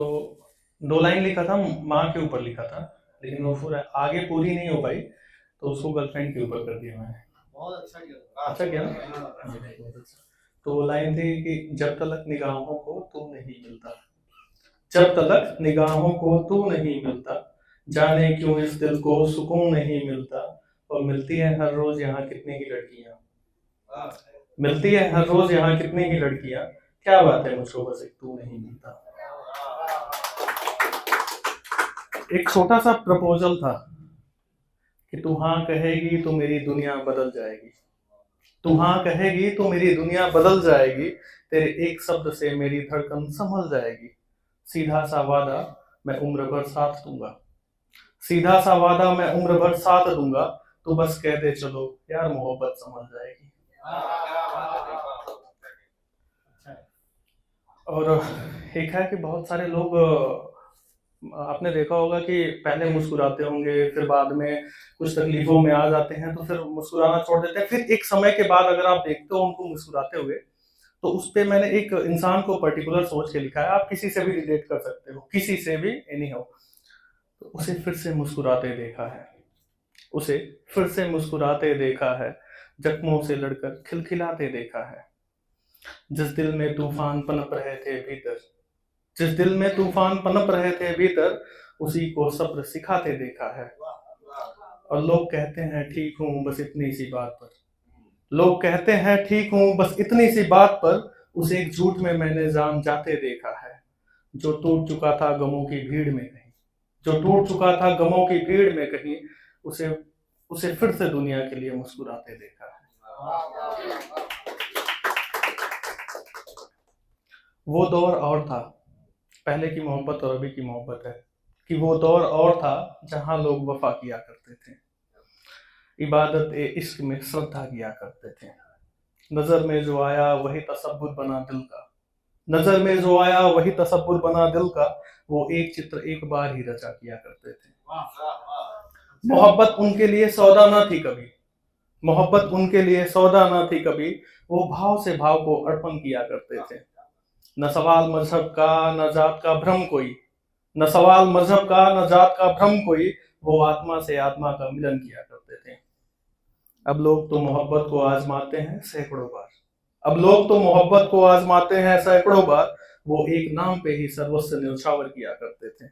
तो 2 लाइन लिखा था, माँ के ऊपर लिखा था, लेकिन वो पूरा आगे पूरी नहीं हो पाई, तो उसको गर्लफ्रेंड के ऊपर कर दिया मैंने। बहुत अच्छा किया, अच्छा किया ना? हाँ, बहुत अच्छा। तो वो लाइन थी कि जब तलक निगाहों को तू नहीं मिलता, जब तलक निगाहों को तू नहीं मिलता, जाने क्यों इस दिल को सुकून नहीं मिलता, और मिलती है हर रोज यहाँ कितनी ही लड़कियां, मिलती है हर रोज यहाँ कितनी ही लड़कियां, क्या बात है मुझको बस एक तू नहीं मिलता। एक छोटा सा प्रपोजल था कि तू हाँ कहेगी तो मेरी दुनिया बदल जाएगी, तू हाँ कहेगी तो मेरी दुनिया बदल जाएगी, तेरे एक शब्द से मेरी धड़कन संभल जाएगी, सीधा सा वादा मैं उम्र भर साथ दूंगा, सीधा सा वादा मैं उम्र भर साथ दूंगा, तू बस कह दे चलो यार मोहब्बत समझ जाएगी। और एक है कि बहुत सारे लोग, आपने देखा होगा कि पहले मुस्कुराते होंगे, फिर बाद में कुछ तकलीफों में आ जाते हैं तो फिर मुस्कुराना छोड़ देते हैं, फिर एक समय के बाद अगर आप देखते हो उनको मुस्कुराते हुए, तो उस पे मैंने एक इंसान को पर्टिकुलर सोच के लिखा है, आप किसी से भी रिलेट कर सकते हो, किसी से भी एनी हो। तो उसे फिर से मुस्कुराते देखा है, उसे फिर से मुस्कुराते देखा है, जख्मों से लड़कर खिलखिलाते देखा है, जिस दिल में तूफान पनप रहे थे भीतर, जिस दिल में तूफान पनप रहे थे भीतर, उसी को सब्र सिखाते देखा है। और लोग कहते हैं ठीक हूं बस इतनी सी बात पर, लोग कहते हैं ठीक हूं बस इतनी सी बात पर, उसे एक झूठ में मैंने जान जाते देखा है, जो टूट चुका था गमों की भीड़ में कहीं, जो टूट चुका था गमों की भीड़ में कहीं, उसे उसे फिर से दुनिया के लिए मुस्कुराते देखा है। वो दौर और था, पहले की मोहब्बत और अभी की मोहब्बत है, कि वो दौर और था जहां लोग वफा किया करते थे, इबादत ए इश्क में श्रद्धा किया करते थे, नजर में जो आया वही तसव्वुर बना दिल का, नजर में जो आया वही तसव्वुर बना दिल का, वो एक चित्र एक बार ही रचा किया करते थे। मोहब्बत उनके लिए सौदा ना थी कभी, मोहब्बत उनके लिए सौदा ना थी कभी, वो भाव से भाव को अर्पण किया करते थे, न सवाल मजहब का न जात का भ्रम कोई, न सवाल मजहब का न जात का भ्रम कोई, वो आत्मा से आत्मा का मिलन किया करते थे। अब लोग तो मोहब्बत को आजमाते हैं सैकड़ों बार, अब लोग तो मोहब्बत को आजमाते हैं सैकड़ों बार, वो एक नाम पे ही सर्वस्व न्यौछावर किया करते थे।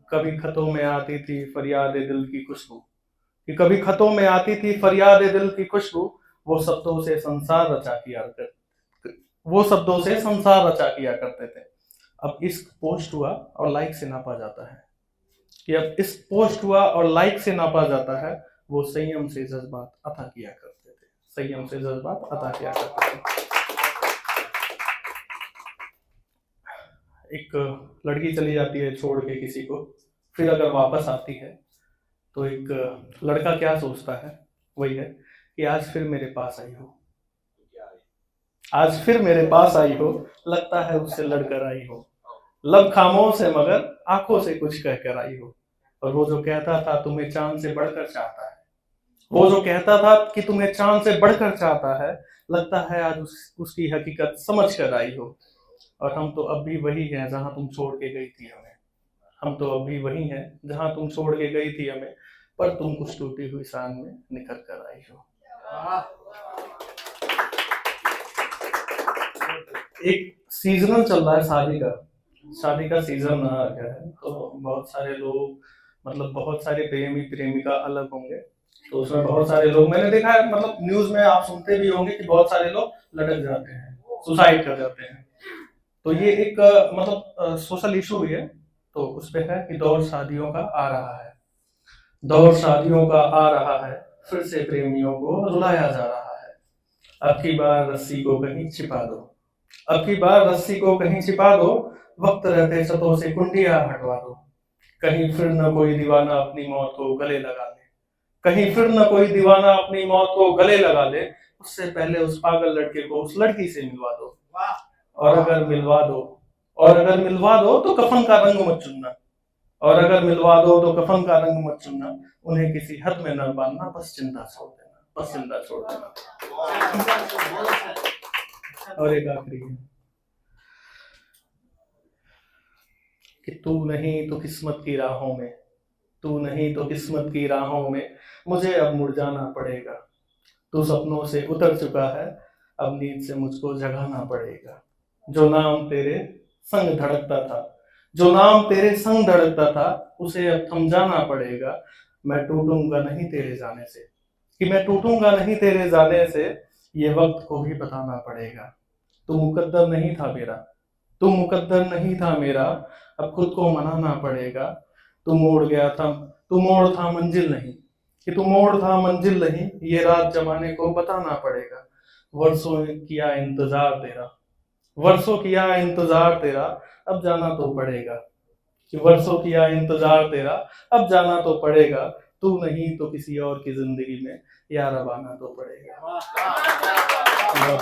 कभी खतों में आती थी फरियाद दिल की खुशबू, कि कभी खतों में आती थी फरियाद दिल की खुशबू, वो शब्दों से संसार रचा किया करते, वो शब्दों से संसार रचा किया करते थे। अब इश्क पोस्ट हुआ और लाइक से नापा जाता है, कि अब इस पोस्ट हुआ और लाइक से नापा जाता है, वो संयम से जज्बात अता किया करते थे, संयम से जज्बात अता किया करते थे। एक लड़की चली जाती है छोड़ के किसी को, फिर अगर वापस आती है तो एक लड़का क्या सोचता है, वही है कि आज फिर मेरे पास आई हो, आज फिर मेरे पास आई हो, लगता है उससे लड़कर आई हो, लब खामोश है मगर आंखों से कुछ कहकर आई हो, और वो जो कहता था तुम्हें चांद से बढ़कर चाहता है, वो जो कहता था कि तुम्हें चांद से बढ़कर चाहता है, लगता है आज उसकी हकीकत समझ कर आई हो, और हम तो अब भी वही हैं जहां तुम छोड़ के गई थी हमें, हम तो अभी वही हैं जहां तुम छोड़ के गई थी हमें, पर तुम कुछ टूटी हुई शान में निखर कर आई हो। एक सीजनल चल रहा है शादी का, शादी का सीजन आ गया है, तो बहुत सारे लोग, मतलब बहुत सारे प्रेमी प्रेमिका अलग होंगे, तो उसमें बहुत सारे लोग मैंने देखा है, मतलब न्यूज में आप सुनते भी होंगे कि बहुत सारे लोग लटक जाते हैं, सुसाइड कर जाते हैं। तो ये एक मतलब सोशल इशू भी है, तो उस पे है कि दौर शादियों का आ रहा है, दौर शादियों का आ रहा है, फिर से प्रेमियों को रुलाया जा रहा है, अब की बार रस्सी को कहीं छिपा दो, अब की बार रस्सी को कहीं छिपा दो, वक्त रहते छतों से कुंडियां हटवा दो, कहीं फिर न कोई दीवाना अपनी मौत को गले लगा ले, कहीं फिर न कोई दीवाना अपनी मौत को गले लगा ले, उससे पहले उस पागल लड़के को उस लड़की से मिलवा दो, और अगर मिलवा दो, और अगर मिलवा दो तो कफन का रंग मत चुनना, और अगर मिलवा दो तो कफन का रंग मत चुनना, उन्हें किसी हद में न बांधना, बस चिंता छोड़ देना, बस चिंता छोड़ देना। और एक आखिरी है, कि तू नहीं तो किस्मत की राहों में, तू नहीं तो किस्मत की राहों में मुझे अब मुड़ जाना पड़ेगा। तू सपनों से उतर चुका है, अब नींद से मुझको जगाना पड़ेगा। जो नाम तेरे संग धड़कता था, जो नाम तेरे संग धड़कता था, उसे अब थम जाना पड़ेगा। मैं टूटूंगा नहीं तेरे जाने से, कि मैं टूटूंगा नहीं तेरे जाने से, ये वक्त को भी बताना पड़ेगा। तू मुकद्दर नहीं था मेरा, तू मुकद्दर नहीं था मेरा, अब खुद को मनाना पड़ेगा। तू मोड़ गया था, तू मोड़ था मंजिल नहीं, कि तू मोड़ था मंजिल नहीं, ये रात जमाने को बताना पड़ेगा। वर्षों किया इंतजार तेरा, वर्षों किया इंतजार तेरा, अब जाना तो पड़ेगा। कि वर्षों किया इंतजार तेरा, अब जाना तो पड़ेगा। तू नहीं तो किसी और की जिंदगी में यार अब आना तो पड़ेगा।